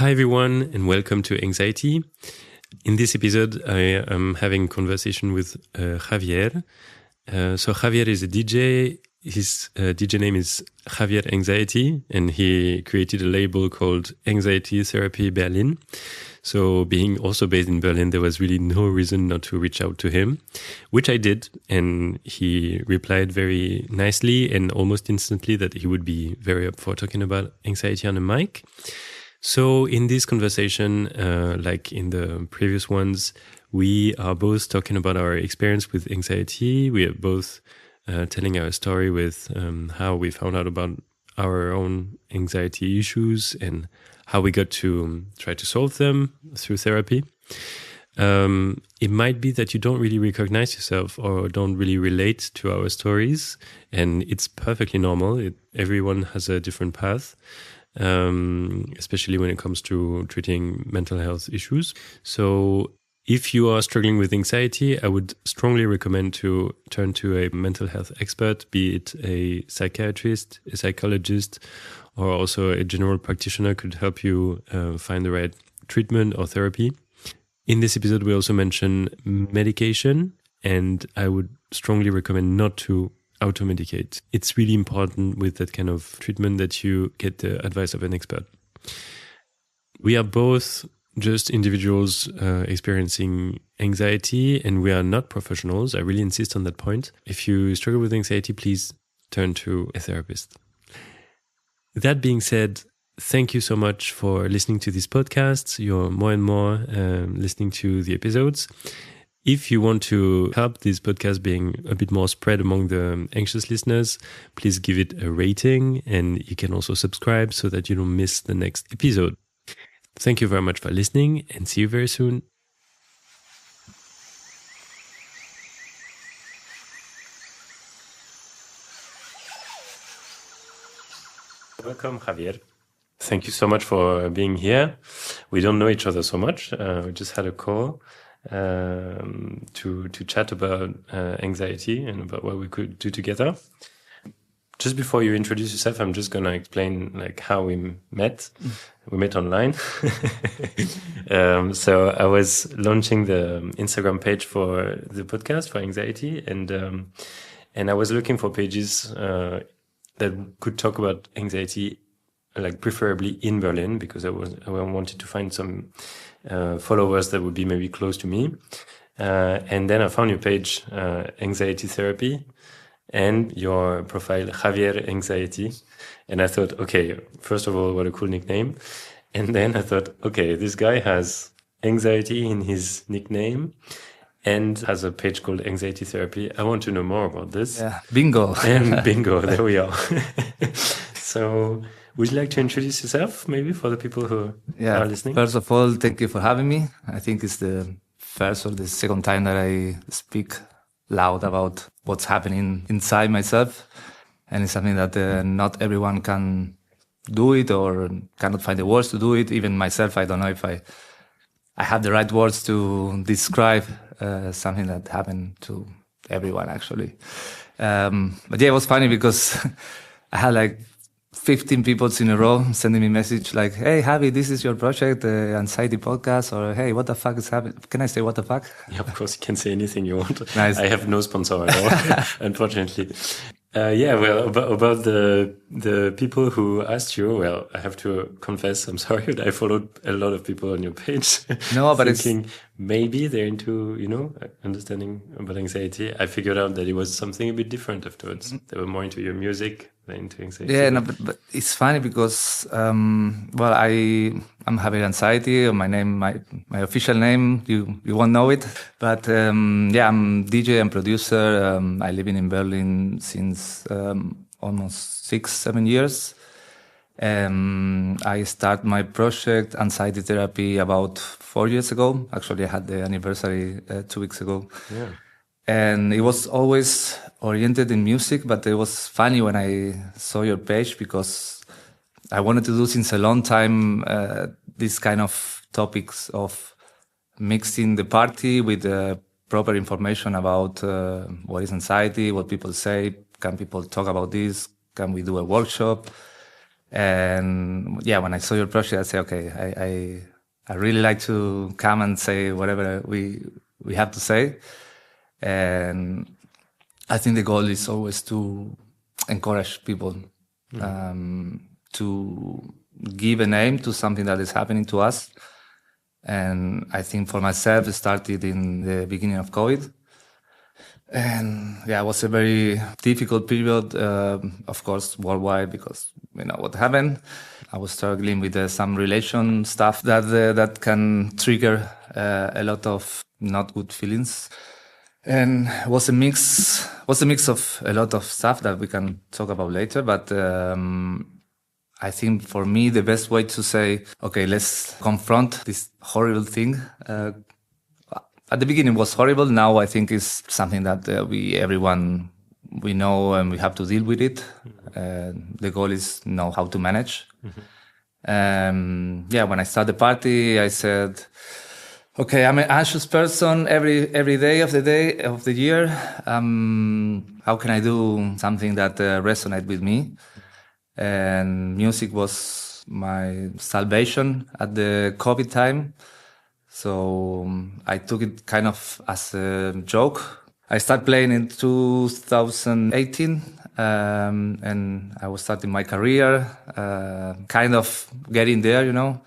Hi everyone and welcome to Anxiety. In this episode I am having a conversation with Javier. So Javier is a DJ. His DJ name is Javier Anxiety and he created a label called Anxiety Therapy Berlin. So being also based in Berlin, there was really no reason not to reach out to him, which I did. And he replied very nicely and almost instantly that he would be very up for talking about anxiety on a mic. So in this conversation, like in the previous ones, we are both talking about our experience with anxiety. We are both telling our story with how we found out about our own anxiety issues and how we got to try to solve them through therapy. It might be that you don't really recognize yourself or don't really relate to our stories, and it's perfectly normal. Everyone has a different path. Especially when it comes to treating mental health issues. So if you are struggling with anxiety, I would strongly recommend to turn to a mental health expert, be it a psychiatrist, a psychologist, or also a general practitioner could help you find the right treatment or therapy. In this episode, we also mention medication, and I would strongly recommend not to auto-medicate. It's really important with that kind of treatment that you get the advice of an expert. We are both just individuals experiencing anxiety, and we are not professionals. I really insist on that point. If you struggle with anxiety, please turn to a therapist. That being said, thank you so much for listening to this podcast. You're more and more listening to the episodes. If you want to help this podcast being a bit more spread among the anxious listeners, please give it a rating, and you can also subscribe so that you don't miss the next episode. Thank you very much for listening and see you very soon. Welcome, Javier. Thank you so much for being here. We don't know each other so much. We just had a call to chat about anxiety and about what we could do together. Just before you introduce yourself, I'm just gonna explain like how we met. We met online. So I was launching the Instagram page for the podcast for anxiety, and I was looking for pages that could talk about anxiety, like preferably in Berlin, because I wanted to find some followers that would be maybe close to me. And then I found your page, Anxiety Therapy, and your profile, Javier Anxiety. And I thought, okay, first of all, what a cool nickname. And then I thought, okay, this guy has anxiety in his nickname and has a page called Anxiety Therapy. I want to know more about this. Yeah, bingo. And bingo, there we are. So would you like to introduce yourself, maybe, for the people who are listening? First of all, thank you for having me. I think it's the first or the second time that I speak loud about what's happening inside myself. And it's something that not everyone can do it or cannot find the words to do it. Even myself, I don't know if I have the right words to describe something that happened to everyone, actually. But yeah, it was funny because I had like 15 people in a row sending me a message like, hey, Javi, this is your project, the Anxiety Podcast, or hey, what the fuck is happening? Can I say what the fuck? Yeah, of course, you can say anything you want. Nice. I have no sponsor at all, unfortunately. Well, about the people who asked you, well, I have to confess, I'm sorry, but I followed a lot of people on your page. No, but thinking maybe they're into, understanding about anxiety. I figured out that it was something a bit different afterwards. They were more into your music than into anxiety. Yeah, no, but it's funny because, I'm having anxiety, or my name, my official name, you won't know it. But, I'm DJ and producer. I live in Berlin since, almost 6-7 years. I started my project, Anxiety Therapy, about 4 years ago. Actually, I had the anniversary 2 weeks ago. Yeah. And it was always oriented in music, but it was funny when I saw your page because I wanted to do since a long time this kind of topics of mixing the party with proper information about what is anxiety, what people say, can people talk about this, can we do a workshop? And yeah, when I saw your project, I said, okay, I really like to come and say whatever we have to say. And I think the goal is always to encourage people to give a name to something that is happening to us. And I think for myself, it started in the beginning of COVID. And yeah, it was a very difficult period, of course, worldwide, because you know what happened. I was struggling with some relation stuff that can trigger a lot of not good feelings. And it was a mix of a lot of stuff that we can talk about later. But I think for me, the best way to say, okay, let's confront this horrible thing. At the beginning, it was horrible. Now I think it's something that everyone we know, and we have to deal with it. The goal is know how to manage. Yeah, when I started the party, I said, okay, I'm an anxious person every day of the year. How can I do something that resonates with me? And music was my salvation at the COVID time. So I took it kind of as a joke. I started playing in 2018, and I was starting my career, kind of getting there, you know.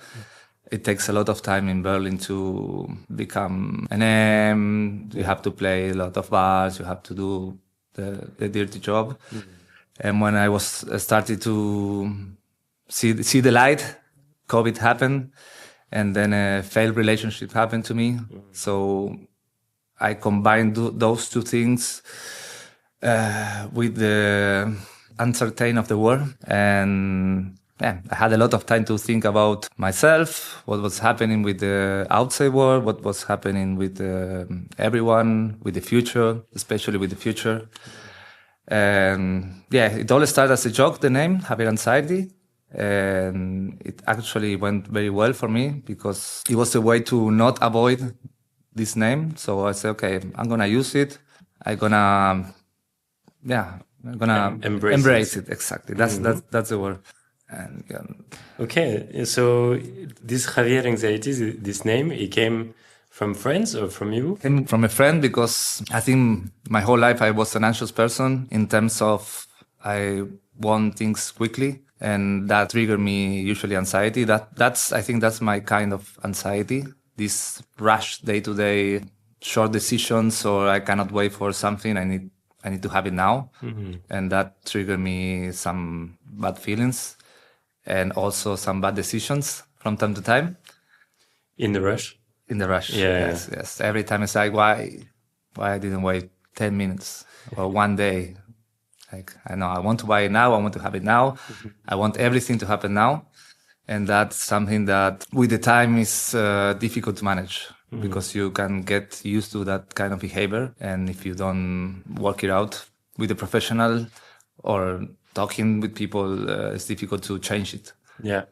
It takes a lot of time in Berlin to become an M. You have to play a lot of bars. You have to do the dirty job. And when I was started to see the light, COVID happened, and then a failed relationship happened to me. So I combined those two things with the uncertainty of the war, and yeah, I had a lot of time to think about myself, what was happening with the outside world, what was happening with everyone, with the future, especially with the future. And yeah, it all started as a joke, the name, Javier Anxiety. And it actually went very well for me because it was a way to not avoid this name. So I said, okay, I'm going to use it. I'm going to embrace it. Exactly. That's the word. And, okay. So this Javier Anxiety, this name, it came from friends or from you? Came from a friend, because I think my whole life I was an anxious person in terms of I want things quickly, and that triggered me usually anxiety. I think that's my kind of anxiety. This rush day to day, short decisions, or I cannot wait for something. I need to have it now, and that triggered me some bad feelings, and also some bad decisions from time to time. In the rush. Yes. Every time it's like, why I didn't wait 10 minutes or one day? Like, I know I want to buy it now. I want to have it now. I want everything to happen now. And that's something that with the time is difficult to manage, because you can get used to that kind of behavior. And if you don't work it out with a professional or talking with people, it's difficult to change it. Yeah.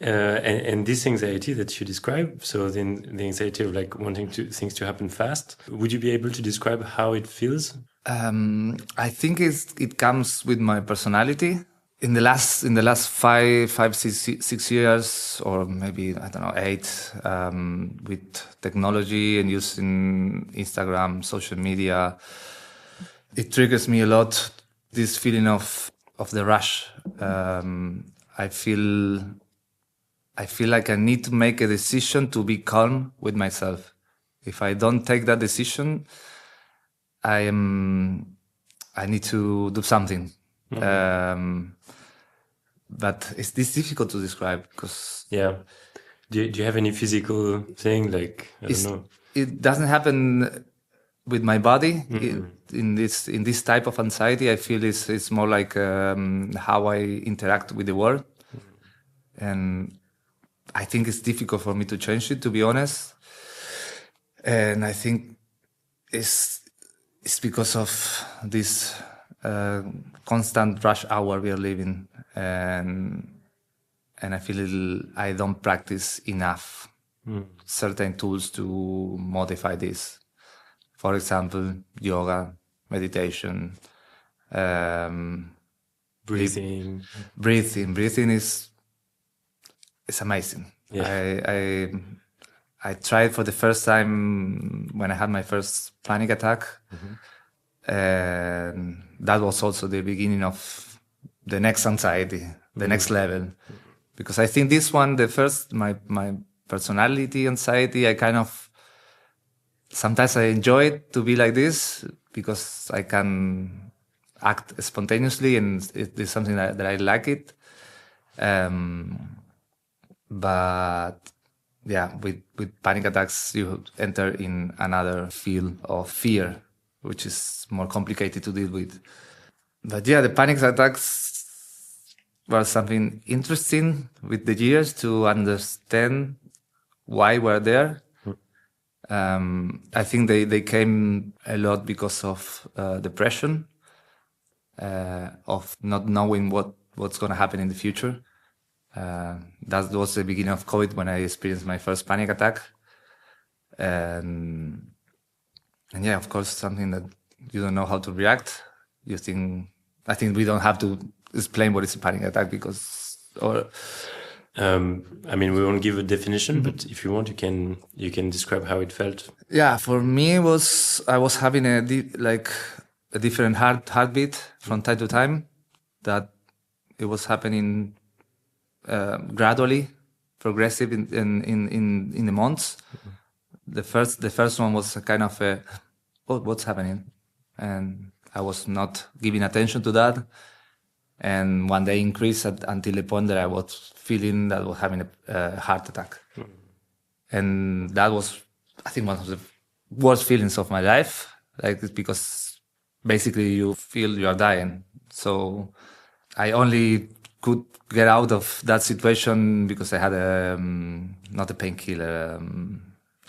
And this anxiety that you describe, so the anxiety of like wanting things to happen fast, would you be able to describe how it feels? I think it comes with my personality. In the last 6 years, or maybe, I don't know, 8, with technology and using Instagram, social media, it triggers me a lot, this feeling of the rush. I feel like I need to make a decision to be calm with myself. If I don't take that decision, I need to do something. But it's difficult to describe, because do you have any physical thing, like I don't know? It doesn't happen with my body. In this type of anxiety, I feel it's more like how I interact with the world, and I think it's difficult for me to change it, to be honest. And I think it's because of this constant rush hour we are living, and I feel I don't practice enough certain tools to modify this. For example, yoga, meditation, Breathing. Breathing is amazing. Yeah. I tried for the first time when I had my first panic attack. And that was also the beginning of the next anxiety, the next level. Because I think this one, the first, my personality anxiety, I kind of, sometimes I enjoy it to be like this because I can act spontaneously and it is something that I like it. But yeah, with panic attacks, you enter in another field of fear, which is more complicated to deal with. But yeah, the panic attacks were something interesting with the years to understand why we're there. I think they came a lot because of depression, of not knowing what's going to happen in the future. That was the beginning of COVID when I experienced my first panic attack. And yeah, of course, something that you don't know how to react. I think we don't have to explain what is a panic attack because, I mean, we won't give a definition, but if you want, you can describe how it felt. Yeah, for me, I was having a different heartbeat from time to time. That it was happening gradually, progressive in the months. The first one was a kind of what's happening, and I was not giving attention to that. And one day increased until the point that I was feeling that I was having a heart attack. And that was, I think, one of the worst feelings of my life. Like, it's because basically you feel you are dying. So I only could get out of that situation because I had not a painkiller,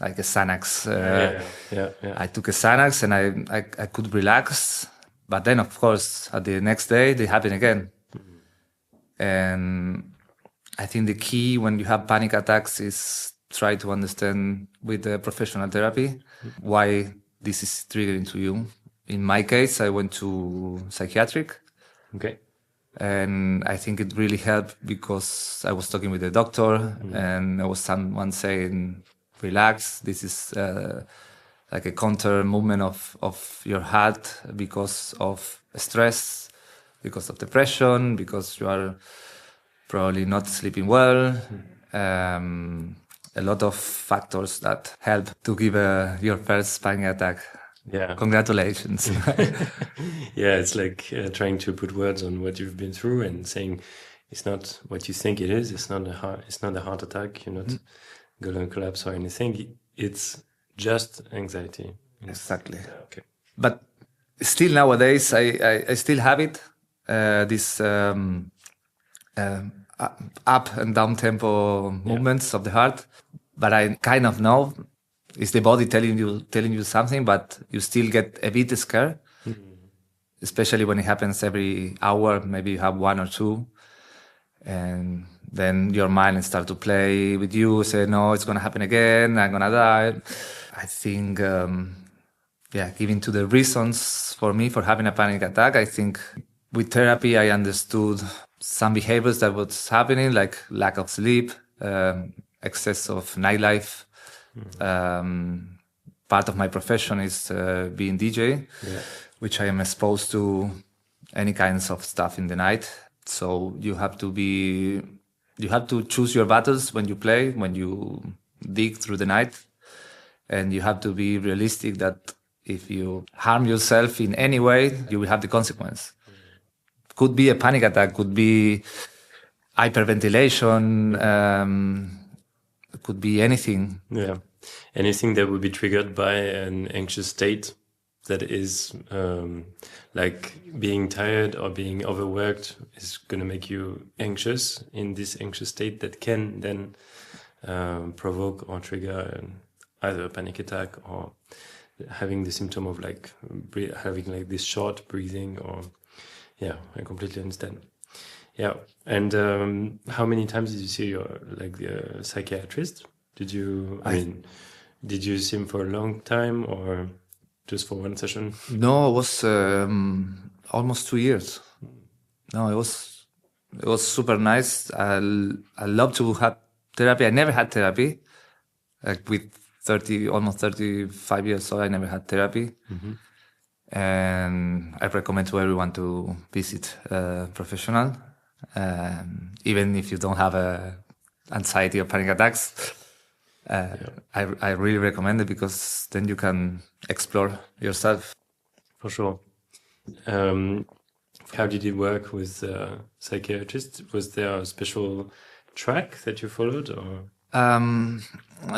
like a Xanax. Yeah. I took a Xanax and I could relax. But then, of course, at the next day, they happen again. And I think the key when you have panic attacks is try to understand with the professional therapy why this is triggering to you. In my case, I went to psychiatric. Okay. And I think it really helped because I was talking with the doctor and there was someone saying, relax, this is like a counter movement of your heart because of stress, because of depression, because you are probably not sleeping well. A lot of factors that help to give your first panic attack. Yeah. Congratulations. Yeah, it's like trying to put words on what you've been through and saying it's not what you think it is. It's not a heart attack. You're not going to collapse or anything. It's just anxiety. Exactly. Okay. But still nowadays, I still have it. This up and down tempo movements of the heart. But I kind of know it's the body telling you something, but you still get a bit scared. Especially when it happens every hour, maybe you have one or two. And then your mind starts to play with you, say, no, it's going to happen again, I'm going to die. I think, giving to the reasons for me for having a panic attack, I think with therapy, I understood some behaviors that was happening, like lack of sleep, excess of nightlife. Part of my profession is being DJ, which I am exposed to any kinds of stuff in the night. So you have to choose your battles when you play, when you dig through the night. And you have to be realistic that if you harm yourself in any way, you will have the consequence. Could be a panic attack, could be hyperventilation, could be anything. Yeah. Anything that would be triggered by an anxious state that is like being tired or being overworked is going to make you anxious in this anxious state that can then provoke or trigger either a panic attack or having the symptom of like having like this short breathing or I completely understand. Yeah. And how many times did you see your the psychiatrist? Did you see him for a long time or just for one session? No, it was almost 2 years. No, it was super nice. I love to have therapy. I never had therapy. Like with almost 35 years old, I never had therapy. And I recommend to everyone to visit a professional, even if you don't have anxiety or panic attacks. I really recommend it because then you can explore yourself. For sure. How did it work with psychiatrist? Was there a special track that you followed, or?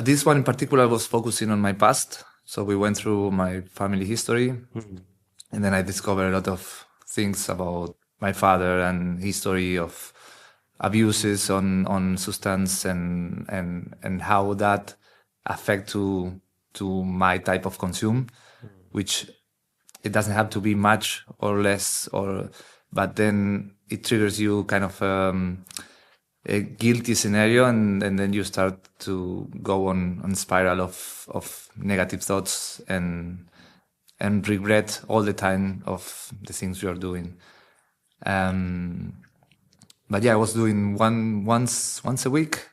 This one in particular was focusing on my past. So we went through my family history, and then I discovered a lot of things about my father and history of abuses on substance and how that affect to my type of consume, which it doesn't have to be much or less, but then it triggers you kind of a guilty scenario, and then you start to go on spiral of negative thoughts and regret all the time of the things you are doing. But yeah, I was doing once a week,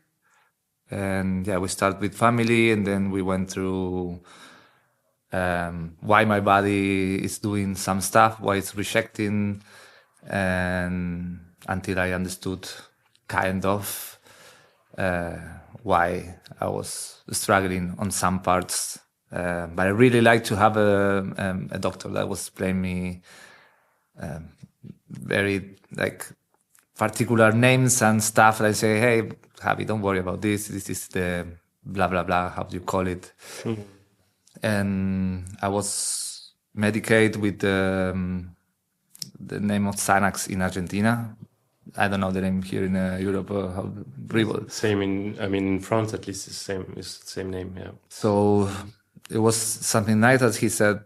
and yeah, we start with family, and then we went through why my body is doing some stuff, why it's rejecting, and until I understood kind of why I was struggling on some parts. But I really like to have a doctor that was explaining me very like particular names and stuff. I say, hey, Javi, don't worry about this. This is the blah, blah, blah. How do you call it? And I was medicated with the name of Xanax in Argentina. I don't know the name here in Europe. Same in France at least. It's the same name. Yeah. So it was something nice that he said,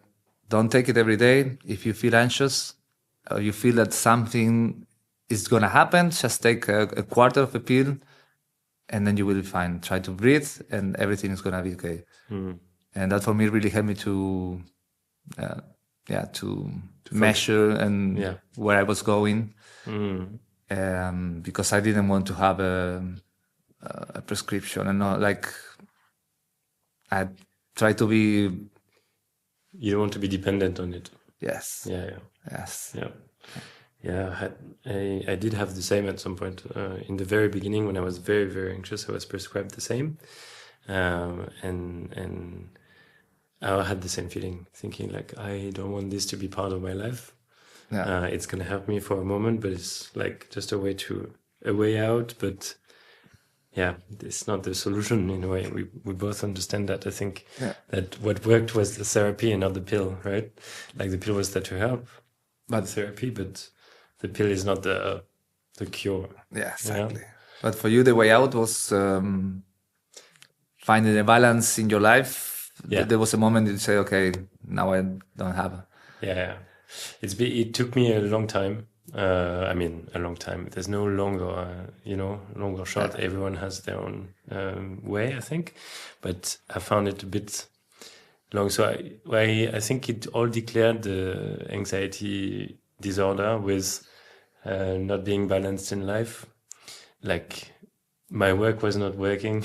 don't take it every day. If you feel anxious or you feel that something is going to happen, just take a quarter of a pill and then you will be fine. Try to breathe and everything is going to be okay. And that for me really helped me to measure and where I was going. Because I didn't want to have a prescription and not like I try to be. You don't want to be dependent on it. Yes. Yeah. Yes. Yeah. Yeah. I did have the same at some point in the very beginning when I was very, very anxious. I was prescribed the same, and I had the same feeling, thinking like I don't want this to be part of my life. Yeah. It's going to help me for a moment, but it's like just a way out. But yeah, it's not the solution in a way. We both understand that. I think that what worked was the therapy and not the pill, right? Like the pill was there to help, but the therapy, but the pill is not the cure. Yeah, exactly. Yeah? But for you, the way out was finding a balance in your life. Yeah. There was a moment you say, okay, now I don't have. Yeah. It took me a long time. A long time. There's no long or short. Yeah. Everyone has their own way, I think. But I found it a bit long. So I think it all declared the anxiety disorder with not being balanced in life. Like my work was not working.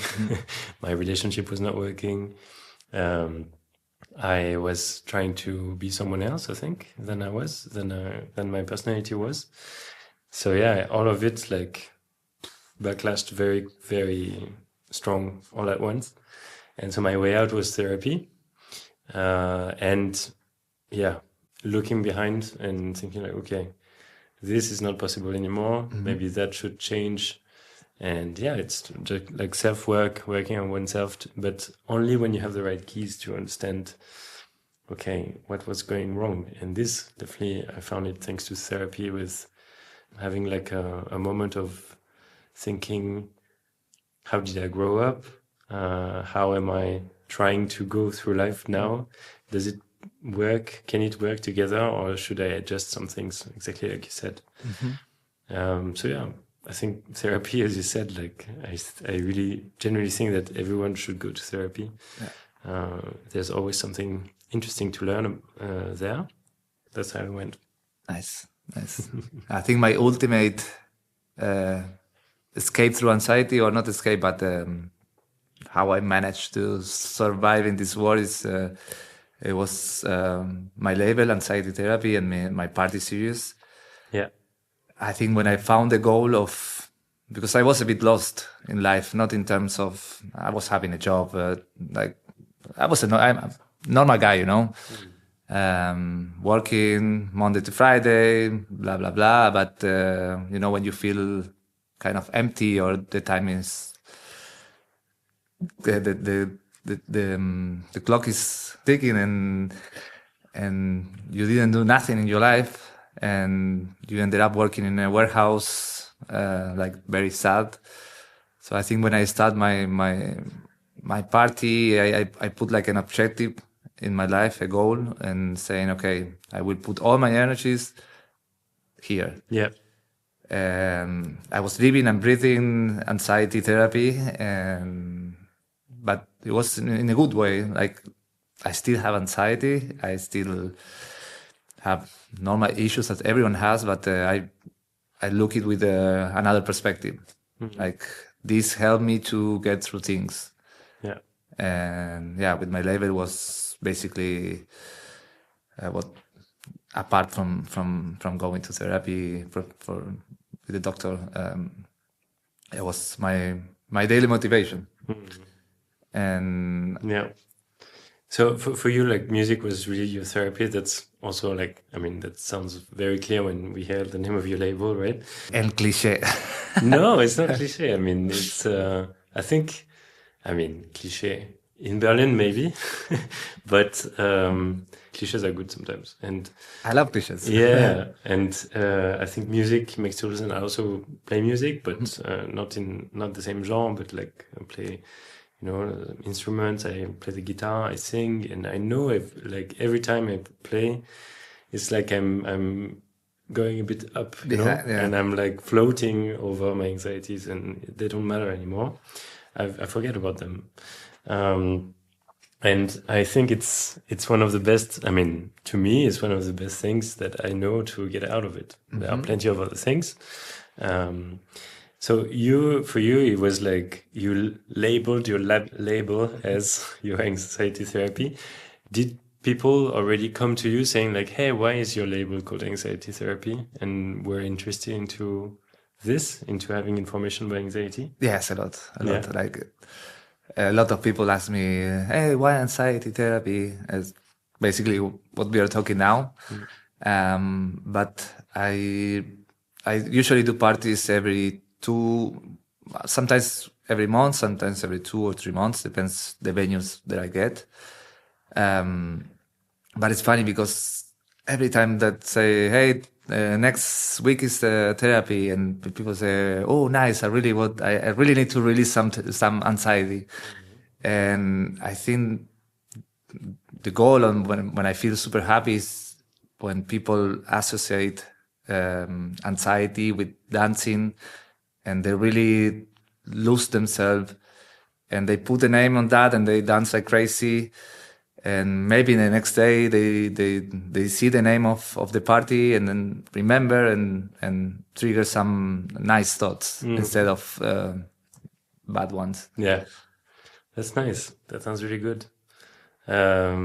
My relationship was not working. I was trying to be someone else, I think, than my personality was. So yeah, all of it like backlashed very, very strong all at once. And so my way out was therapy. And yeah, looking behind and thinking like, okay, this is not possible anymore. Maybe that should change. And yeah, it's just like self-work, working on oneself, but only when you have the right keys to understand, okay, what was going wrong. And this definitely, I found it thanks to therapy, with having like a moment of thinking, how did I grow up? How am I trying to go through life now? Does it work? Can it work together? Or should I adjust some things, exactly like you said? So yeah. I think therapy, as you said, like I really genuinely think that everyone should go to therapy. Yeah. There's always something interesting to learn there. That's how I went. Nice. Nice. I think my ultimate escape through anxiety, or not escape, but how I managed to survive in this world is it was my label, Anxiety Therapy, and my party series. Yeah. I think when I found the goal of, because I was a bit lost in life, not in terms of I was having a job, like I'm a normal guy, you know, working Monday to Friday, blah blah blah. But you know, when you feel kind of empty, or the time is the clock is ticking, and you didn't do nothing in your life, and you ended up working in a warehouse, like very sad. So I think when I start my party, I put like an objective in my life, a goal, and saying, okay, I will put all my energies here. Yeah. I was living and breathing anxiety therapy, but it was in a good way. Like, I still have anxiety. I still have normal issues that everyone has, but I look it with another perspective. Mm-hmm. Like, this helped me to get through things. Yeah. And yeah, with my label was basically what, apart from going to therapy for with the doctor, it was my daily motivation. Mm-hmm. And yeah. So for you, like, music was really your therapy. That's also, like, I mean, that sounds very clear when we hear the name of your label, right? And cliché. No, it's not cliché. I mean, it's, I think, I mean, cliché in Berlin, maybe, but clichés are good sometimes. And I love clichés. Yeah. And I think music makes you listen. I also play music, but not the same genre, but like I play, you know, instruments. I play the guitar, I sing, and I know if, like, every time I play, it's like I'm going a bit up, you know, and I'm like floating over my anxieties, and they don't matter anymore. I forget about them. And I think it's one of the best, I mean, to me, it's one of the best things that I know to get out of it. Mm-hmm. There are plenty of other things. So for you, it was like you labeled your label as your anxiety therapy. Did people already come to you saying, like, hey, why is your label called anxiety therapy? And were interested into having information about anxiety? Yes, a lot. Like, a lot of people ask me, hey, why anxiety therapy? As basically what we are talking now. Mm. But I usually do parties sometimes every month, sometimes every 2 or 3 months, depends the venues that I get. But it's funny because every time that say, hey, next week is the therapy, and people say, oh, nice, I really need to release some anxiety. Mm-hmm. And I think the goal, and when I feel super happy, is when people associate anxiety with dancing, and they really lose themselves, and they put a name on that, and they dance like crazy. And maybe the next day they see the name of the party, and then remember and trigger some nice thoughts instead of bad ones. Yeah, that's nice. That sounds really good. I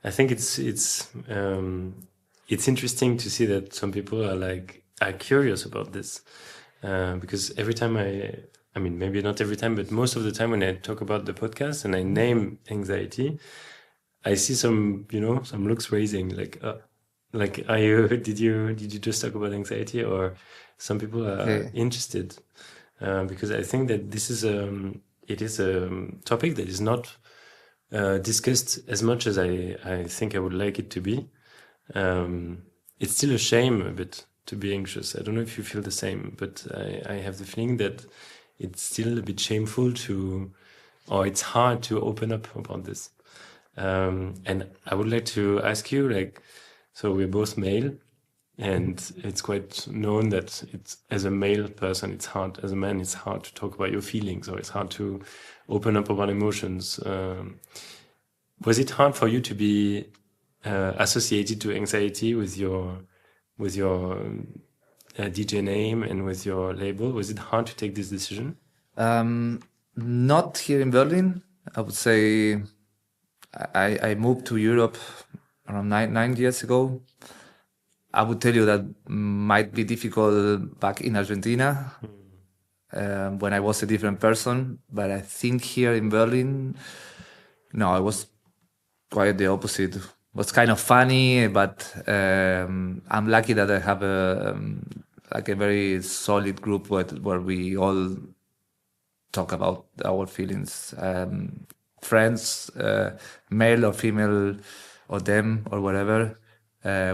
think it's interesting to see that some people are curious about this, because every time I mean, maybe not every time, but most of the time when I talk about the podcast and I name anxiety, I see some looks raising, like, did you just talk about anxiety? Or some people are interested, because I think that this is it is a topic that is not discussed as much as I think I would like it to be. It's still a shame a bit to be anxious. I don't know if you feel the same, but I have the feeling that it's still a bit shameful or it's hard to open up about this. And I would like to ask you, like, so we're both male, and it's quite known that as a male person, it's hard. As a man, it's hard to talk about your feelings, or it's hard to open up about emotions. Was it hard for you to be associated to anxiety with your with your DJ name and with your label? Was it hard to take this decision? Not here in Berlin. I would say I moved to Europe around nine years ago. I would tell you that might be difficult back in Argentina when I was a different person. But I think here in Berlin, no, I was quite the opposite. It was kind of funny, but I'm lucky that I have a very solid group where we all talk about our feelings. Friends, male or female, or them or whatever.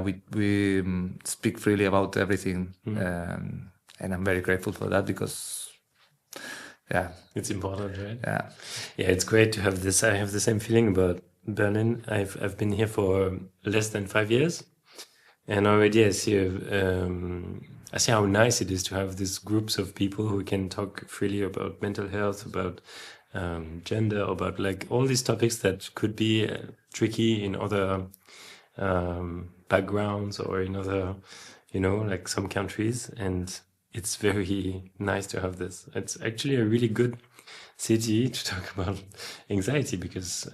We speak freely about everything, and I'm very grateful for that because, yeah, it's important, right? Yeah, it's great to have this. I have the same feeling about Berlin. I've been here for less than 5 years, and already I see how nice it is to have these groups of people who can talk freely about mental health, about gender, about like all these topics that could be tricky in other backgrounds or in other, like some countries. And it's very nice to have this. It's actually a really good city to talk about anxiety because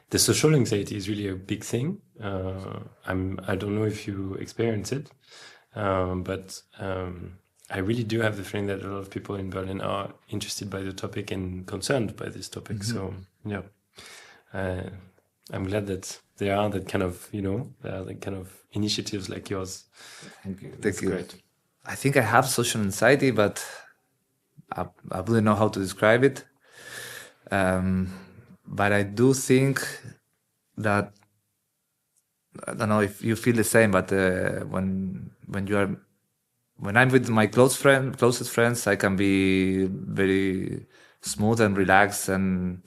the social anxiety is really a big thing. I don't know if you experience it, but I really do have the feeling that a lot of people in Berlin are interested by the topic and concerned by this topic. Mm-hmm. So, yeah, I'm glad that there are that kind of, initiatives like yours. Thank you. That's great. I think I have social anxiety, but I wouldn't know how to describe it. But I do think that, I don't know if you feel the same, but when I'm with my closest friends, I can be very smooth and relaxed, and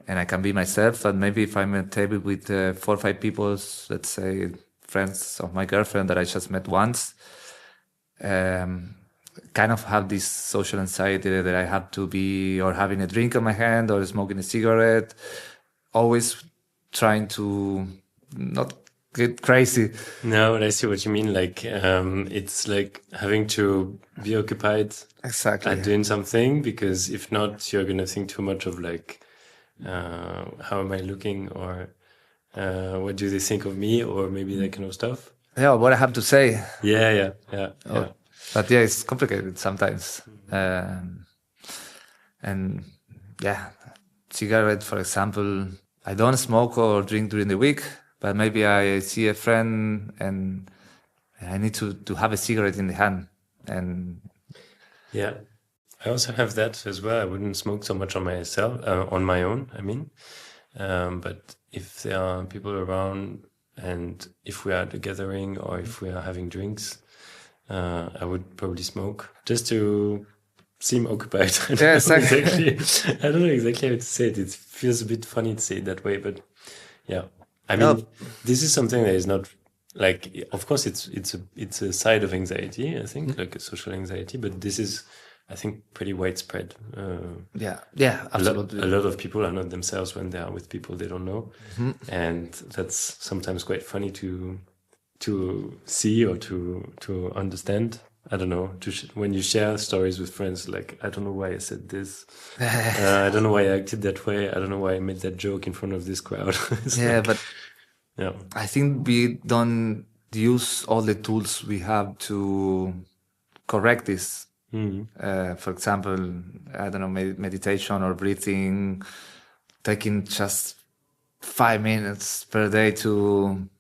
I can be myself. And maybe if I'm at a table with 4 or 5 people, let's say friends of my girlfriend that I just met once, kind of have this social anxiety that I have to be or having a drink in my hand or smoking a cigarette, always trying to not get crazy. No, but I see what you mean. Like, it's like having to be occupied exactly at doing something, because if not, you're going to think too much of like, how am I looking, or what do they think of me, or maybe that kind of stuff. Yeah, what I have to say. Yeah. But yeah, it's complicated sometimes. And yeah, cigarette, for example, I don't smoke or drink during the week, but maybe I see a friend and I need to have a cigarette in the hand. And yeah, I also have that as well. I wouldn't smoke so much on myself, on my own, I mean. But if there are people around, and if we are at a gathering or if we are having drinks, I would probably smoke just to seem occupied. I don't know exactly how to say it. It feels a bit funny to say it that way, but yeah. I mean, this is something that is not like, of course, it's a side of anxiety, I think, like a social anxiety, but this is, I think, pretty widespread. Yeah, absolutely. A lot of people are not themselves when they are with people they don't know, and that's sometimes quite funny to see or to understand. I don't know, when you share stories with friends, like, I don't know why I said this. I don't know why I acted that way. I don't know why I made that joke in front of this crowd. But I think we don't use all the tools we have to correct this. For example, I don't know, meditation or breathing, taking just 5 minutes per day to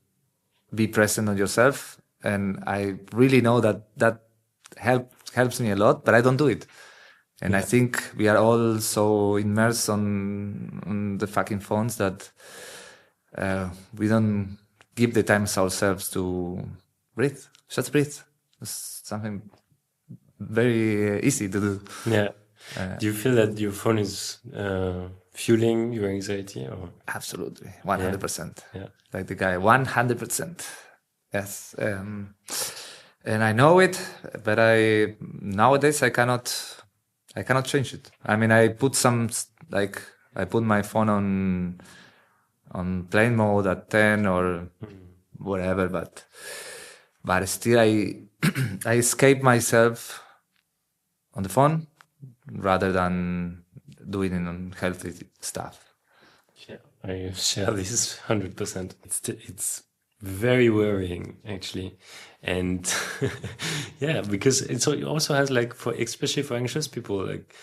be present on yourself. And I really know that helps me a lot, but I don't do it. And I think we are all so immersed on the fucking phones that we don't give the time ourselves to breathe. Just breathe. It's something very easy to do. Yeah. Do you feel that your phone is fueling your anxiety? Or? Absolutely. 100%. Yeah. Like the guy, 100%. Yes. And I know it, but nowadays I cannot change it. I mean, I put my phone on plane mode at 10 or whatever, but but still I escape myself on the phone rather than doing unhealthy stuff. Yeah, I share this 100%. It's very worrying, actually. And yeah, because it also has like, especially for anxious people, like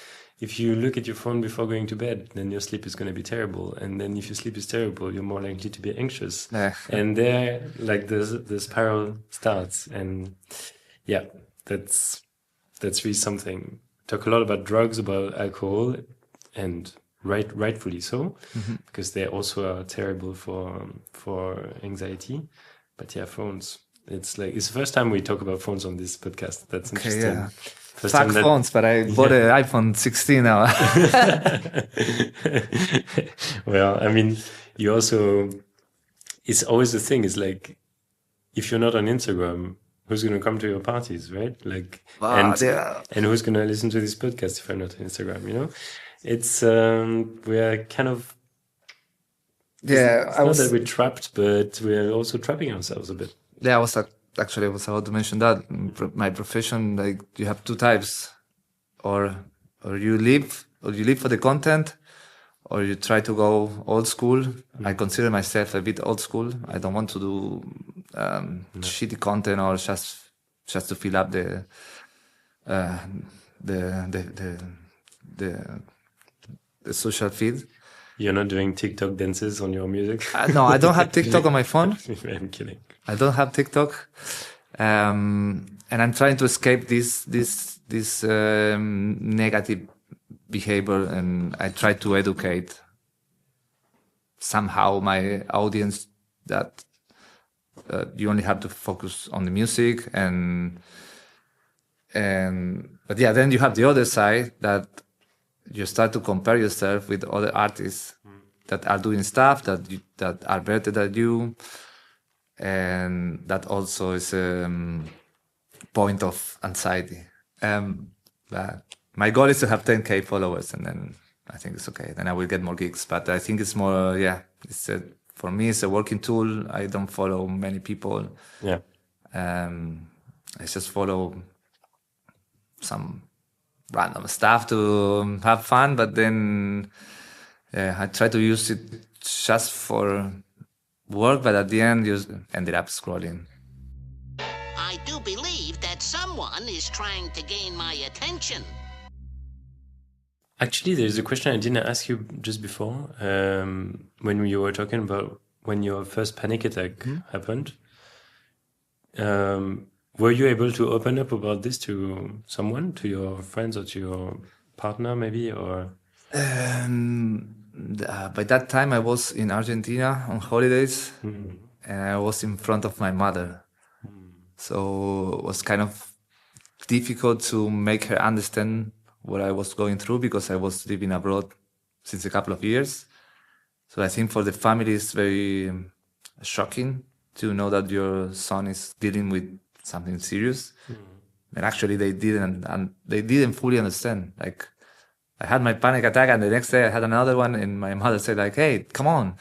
if you look at your phone before going to bed, then your sleep is going to be terrible. And then if your sleep is terrible, you're more likely to be anxious. And there, like the spiral starts. And yeah, that's really something. Talk a lot about drugs, about alcohol, and rightfully so, because they also are terrible for anxiety. But yeah, phones. It's the first time we talk about phones on this podcast. That's interesting. Yeah. First Fuck time phones, but I bought an iPhone 16 now. Well, I mean, you also, it's always the thing, is like, if you're not on Instagram, who's going to come to your parties, right? Like, and who's going to listen to this podcast if I'm not on Instagram, you know? It's, we're kind of, it's not that we're trapped, but we're also trapping ourselves a bit. Yeah, I was about to mention that. My profession, like, you have two types. Or you live for the content, or you try to go old school. I consider myself a bit old school. I don't want to do shitty content or just to fill up the social feed. You're not doing TikTok dances on your music? No, I don't have TikTok on my phone. I'm kidding. I don't have TikTok, and I'm trying to escape this negative behavior, and I try to educate somehow my audience that you only have to focus on the music, but yeah, then you have the other side that you start to compare yourself with other artists that are doing stuff that are better than you, and that also is a point of anxiety. But my goal is to have 10K followers, and then I think it's okay. Then I will get more gigs. But I think it's more, for me, it's a working tool. I don't follow many people. Yeah. I just follow some random stuff to have fun, but then I try to use it just for work, but at the end you ended up scrolling. I do believe that someone is trying to gain my attention. Actually, there's a question I didn't ask you just before, when you were talking about when your first panic attack happened. Were you able to open up about this to someone, to your friends or to your partner maybe, or? By that time I was in Argentina on holidays, and I was in front of my mother. So it was kind of difficult to make her understand what I was going through, because I was living abroad since a couple of years. So I think for the family it's very shocking to know that your son is dealing with something serious. And actually they didn't fully understand. Like, I had my panic attack, and the next day I had another one, and my mother said like, "Hey, come on."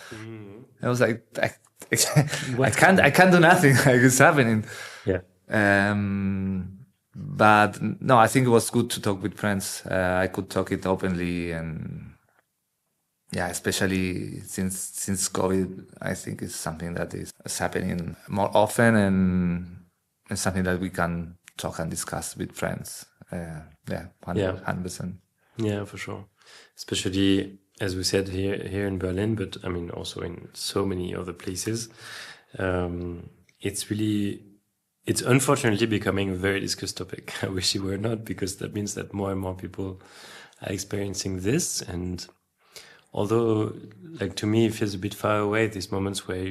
I was like, I can't do nothing. Like, it's happening. Yeah. But no, I think it was good to talk with friends. I could talk it openly, and yeah, especially since COVID, I think it's something that is happening more often, and something that we can talk and discuss with friends. 100%. Yeah, for sure. Especially, as we said, here in Berlin, but I mean also in so many other places. It's unfortunately becoming a very discussed topic. I wish it were not, because that means that more and more people are experiencing this. And although, like, to me, it feels a bit far away, these moments where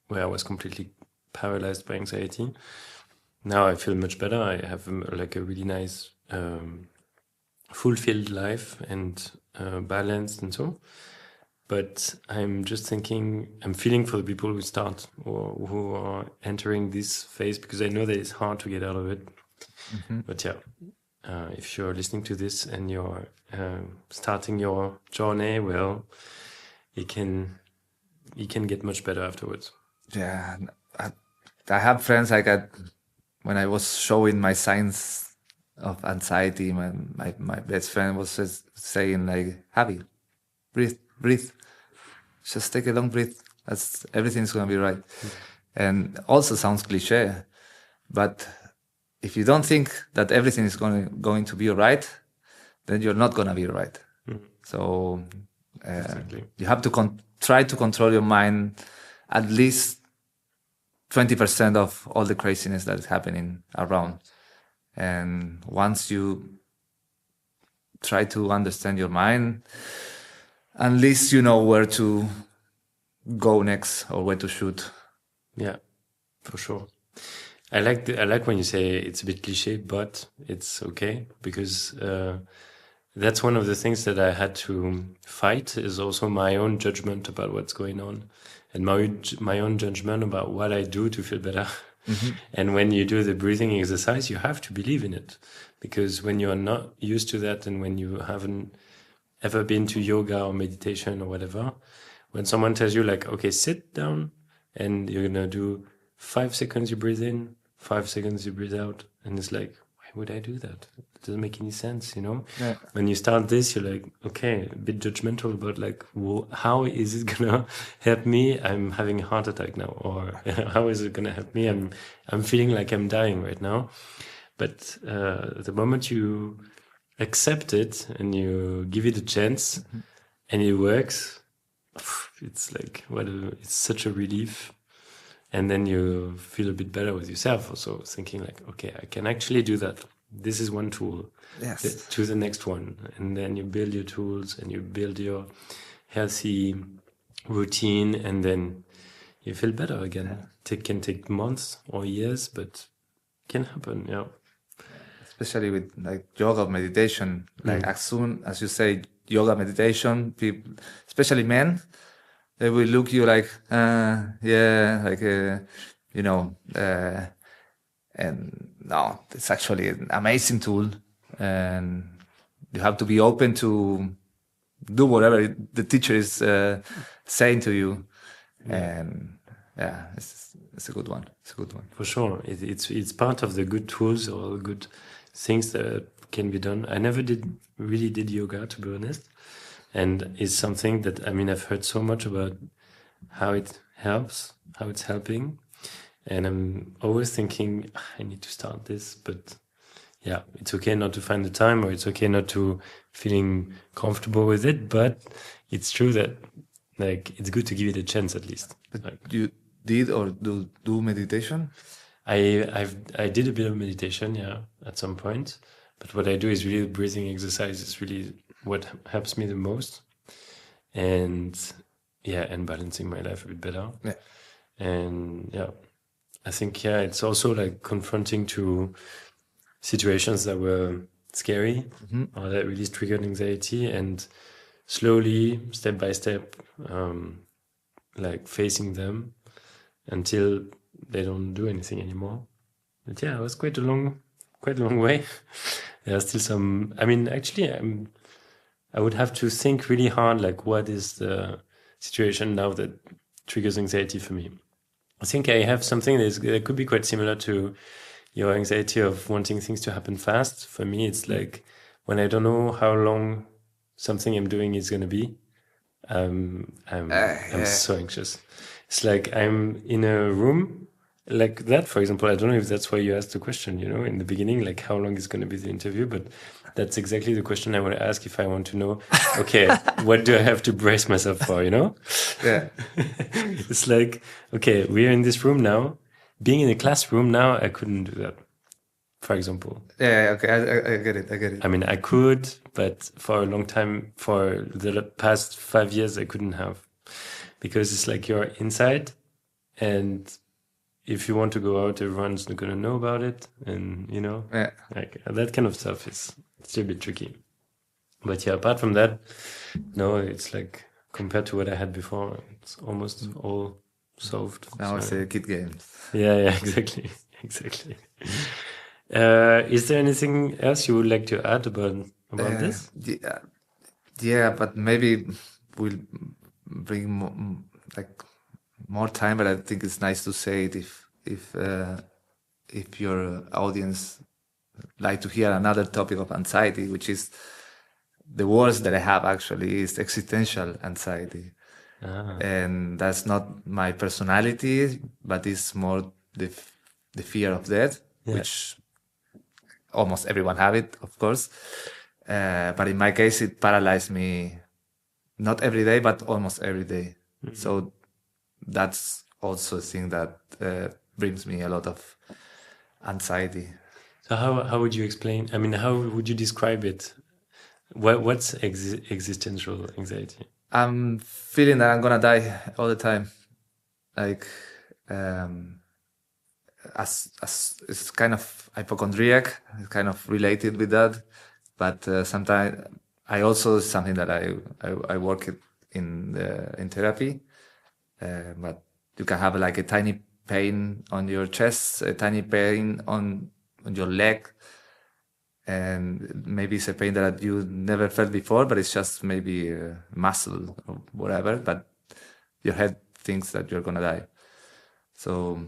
where I was completely paralyzed by anxiety. Now I feel much better. I have a really nice, fulfilled life, and balanced and so. But I'm just thinking, I'm feeling for the people who start or who are entering this phase, because I know that it's hard to get out of it. But yeah, if you're listening to this and you're starting your journey, well, it can get much better afterwards. Yeah, I have friends when I was showing my signs of anxiety, my best friend was just saying like, Javi, breathe. Just take a long breath. Everything's going to be right. And also sounds cliche, but if you don't think that everything is going to be right, then you're not going to be right. So exactly. You have to try to control your mind at least 20% of all the craziness that is happening around. And once you try to understand your mind, at least you know where to go next or where to shoot. Yeah, for sure. I like when you say it's a bit cliche, but it's okay, because that's one of the things that I had to fight, is also my own judgment about what's going on, and my own judgment about what I do to feel better. Mm-hmm. And when you do the breathing exercise, you have to believe in it, because when you're not used to that, and when you haven't ever been to yoga or meditation or whatever, when someone tells you like, okay, sit down and you're going to do 5 seconds you breathe in, 5 seconds you breathe out. And it's like, why would I do that? It doesn't make any sense, you know? Yeah. When you start this, you're like, okay, a bit judgmental about like, well, how is it going to help me? I'm having a heart attack now. Or how is it going to help me? I'm feeling like I'm dying right now. But the moment you accept it and you give it a chance, mm-hmm. and it works, it's like, it's such a relief. And then you feel a bit better with yourself also, thinking like, okay, I can actually do that. This is one tool. Yes. To the next one. And then you build your tools and you build your healthy routine, and then you feel better again. Yeah. It can take months or years, but it can happen, yeah. Especially with like yoga, meditation, like as soon as you say yoga, meditation, people, especially men, they will look you like, yeah, like, you know, and no, it's actually an amazing tool, and you have to be open to do whatever the teacher is saying to you, and yeah, it's a good one. It's a good one for sure. It's part of the good tools or good things that can be done. I never really did yoga, to be honest. And it's something that, I mean, I've heard so much about how it helps, how it's helping. And I'm always thinking, I need to start this. But yeah, it's okay not to find the time, or it's okay not to feeling comfortable with it. But it's true that like it's good to give it a chance at least. But like, you did or do meditation? I did a bit of meditation, yeah, at some point. But what I do is really breathing exercise. It's really what helps me the most. And yeah, and balancing my life a bit better. Yeah. And yeah, I think, yeah, it's also like confronting to situations that were scary, mm-hmm. or that really triggered anxiety, and slowly, step by step, like facing them until they don't do anything anymore. But yeah, it was quite a long way. There are still some, I mean, actually, I would have to think really hard, like, what is the situation now that triggers anxiety for me? I think I have something that could be quite similar to your anxiety of wanting things to happen fast. For me, it's like when I don't know how long something I'm doing is going to be, I'm so anxious. It's like I'm in a room like that, for example. I don't know if that's why you asked the question, you know, in the beginning, like how long is going to be the interview, but that's exactly the question I want to ask if I want to know, okay, what do I have to brace myself for, you know? Yeah. It's like, okay, we're in this room now. Being in a classroom now, I couldn't do that, for example. Yeah, okay, I get it. I mean, I could, but for a long time, for the past 5 years, I couldn't have. Because it's like you're inside, and if you want to go out, everyone's not going to know about it. And, you know, like that kind of stuff is still a bit tricky. But yeah, apart from that, no, it's like compared to what I had before, it's almost all solved. Now it's a kid game. Yeah, exactly. Is there anything else you would like to add about this? Yeah, but maybe we'll bring more time. But I think it's nice to say it if your audience like to hear another topic of anxiety, which is the worst that I have actually is existential anxiety. And that's not my personality, but it's more the fear of death, which almost everyone have it, of course. But in my case, it paralyzed me, not every day, but almost every day. So that's also a thing that brings me a lot of anxiety. So how would you explain? I mean, how would you describe it? What's existential anxiety? I'm feeling that I'm gonna die all the time. Like, as it's kind of hypochondriac, it's kind of related with that. But sometimes I also something that I work in therapy. But you can have like a tiny pain on your chest, a tiny pain on your leg, and maybe it's a pain that you never felt before, but it's just maybe a muscle or whatever, but your head thinks that you're gonna die. So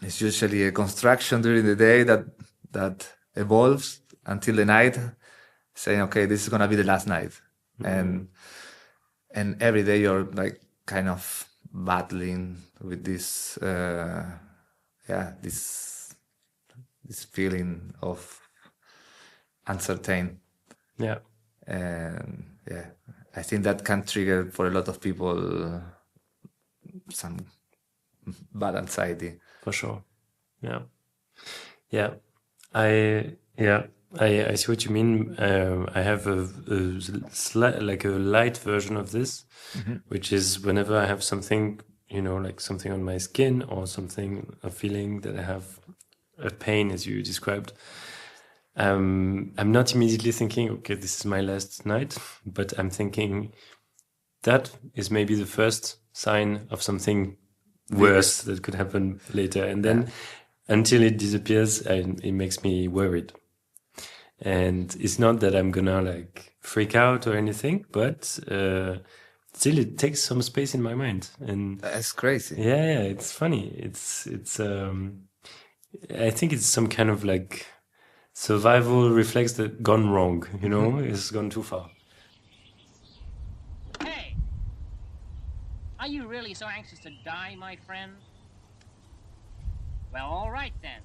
it's usually a construction during the day that evolves until the night, saying, okay, this is gonna be the last night. And every day you're like kind of battling with this this feeling of uncertain. And I think that can trigger for a lot of people some bad anxiety. For sure. I see what you mean. I have a light version of this, which is whenever I have something, like something on my skin or something, a feeling that I have a pain, as you described. I'm not immediately thinking, okay, this is my last night, but I'm thinking that is maybe the first sign of something worse that could happen later. And then until it disappears, it makes me worried. And it's not that I'm gonna like freak out or anything, but still it takes some space in my mind. And that's crazy. Yeah, it's funny. It's I think it's some kind of like survival reflex that gone wrong, it's gone too far. Hey, are you really so anxious to die, my friend? Well, all right then.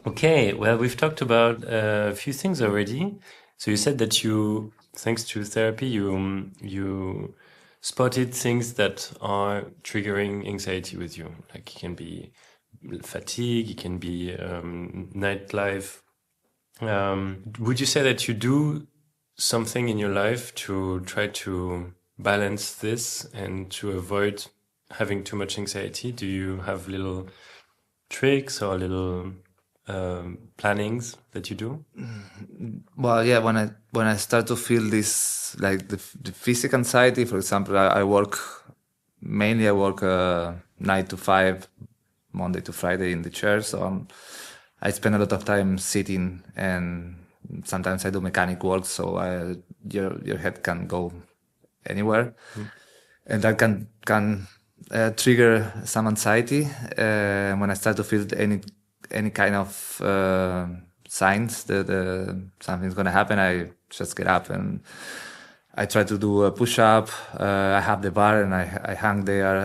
Okay, well, we've talked about a few things already. So you said that you, thanks to therapy, you spotted things that are triggering anxiety with you. Like it can be fatigue, it can be nightlife. Would you say that you do something in your life to try to balance this and to avoid having too much anxiety? Do you have little tricks or little plannings that you do? Well, yeah, when I start to feel this, like the physical anxiety, for example, I work 9 to 5, Monday to Friday in the chair, so I spend a lot of time sitting, and sometimes I do mechanic work, so your head can go anywhere, and that can trigger some anxiety. When I start to feel any kind of signs that something's gonna happen, I just get up and I try to do a push-up. I have the bar and I hang there.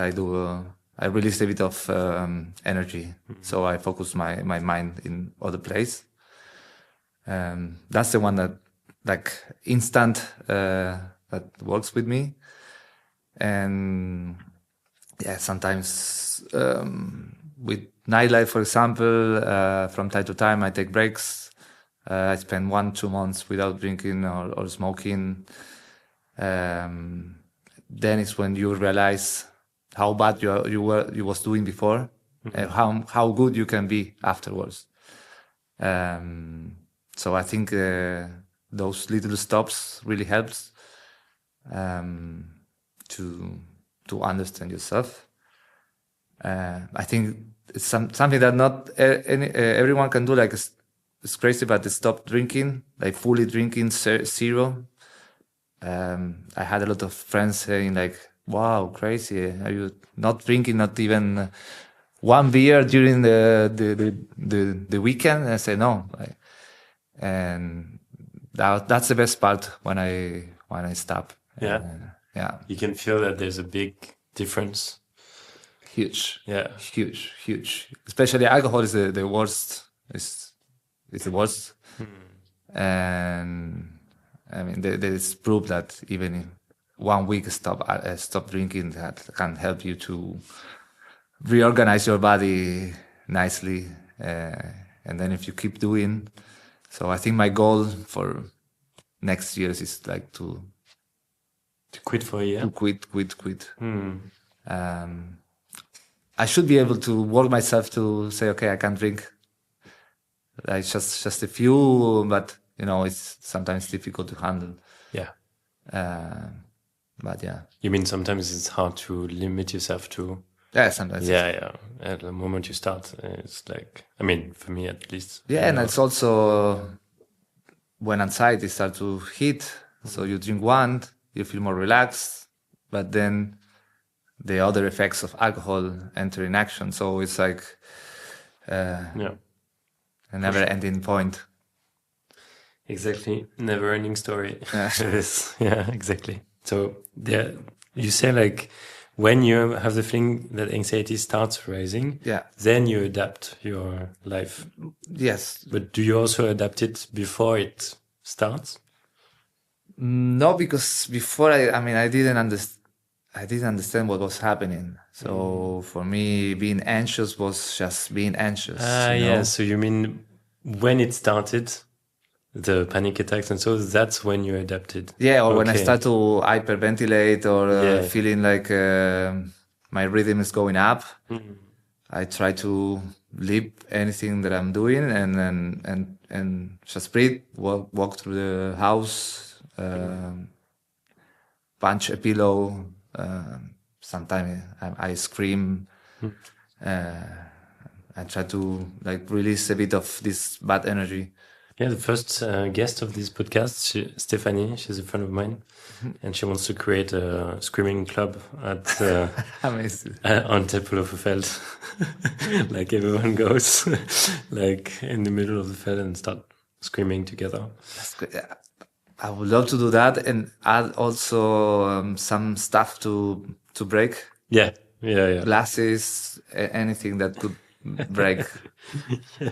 I release a bit of energy, so I focus my mind in other place. That's the one that like instant that works with me. And yeah, sometimes with nightlife, for example, from time to time I take breaks. I spend 1-2 months without drinking or smoking. Then it's when you realize how bad you was doing before, and how good you can be afterwards. So I think those little stops really helps to understand yourself. I think it's something that not everyone can do. Like it's crazy, but stop drinking, like fully drinking, zero. I had a lot of friends saying like, "Wow, crazy! Are you not drinking? Not even one beer during the weekend, and I say no. And that's the best part when I stop. Yeah. Yeah. You can feel that there's a big difference. Huge. Yeah. Huge. Especially alcohol is the worst. It's the worst. And I mean, there's proof that even in 1 week stop drinking, that can help you to reorganize your body nicely. And then if you keep doing, so I think my goal for next year is like to quit for a year. To quit. I should be able to work myself to say, okay, I can drink. Like just a few, but it's sometimes difficult to handle. Yeah. But yeah. You mean sometimes it's hard to limit yourself to? Yeah, sometimes. Yeah. At the moment you start, it's like, I mean, for me at least. Yeah, and it's also when anxiety starts to hit. So you drink one, you feel more relaxed, but then the other effects of alcohol enter in action. So it's like a never-ending point. Exactly, never-ending story. Yeah. Yeah, exactly. So you say like when you have the feeling that anxiety starts rising, then you adapt your life. Yes. But do you also adapt it before it starts? No, because before I didn't understand what was happening. So for me, being anxious was just being anxious. Yeah. So you mean when it started, the panic attacks and so that's when you adapted? Yeah, or when I start to hyperventilate or feeling like my rhythm is going up, I try to leave anything that I'm doing and just breathe, walk through the house. Punch a pillow. Sometimes I scream. I try to release a bit of this bad energy. Yeah, the first guest of this podcast, Stephanie, she's a friend of mine, and she wants to create a screaming club at on Tempelhoferfeld. Like everyone goes, like in the middle of the feld and start screaming together. That's good. Yeah. I would love to do that and add also some stuff to break. Yeah. Glasses, anything that could break. Yeah.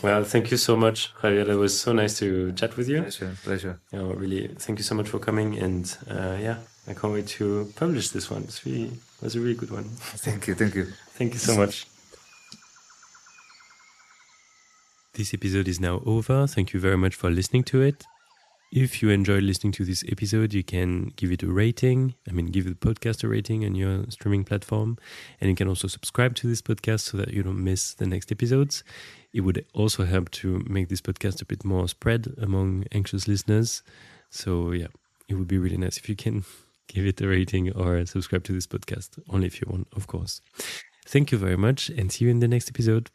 Well, thank you so much, Javier. It was so nice to chat with you. Pleasure. Really, thank you so much for coming. And I can't wait to publish this one. It was a really good one. Thank you. Thank you so much. This episode is now over. Thank you very much for listening to it. If you enjoyed listening to this episode, you can give it a rating. Give the podcast a rating on your streaming platform. And you can also subscribe to this podcast so that you don't miss the next episodes. It would also help to make this podcast a bit more spread among anxious listeners. So it would be really nice if you can give it a rating or subscribe to this podcast. Only if you want, of course. Thank you very much and see you in the next episode.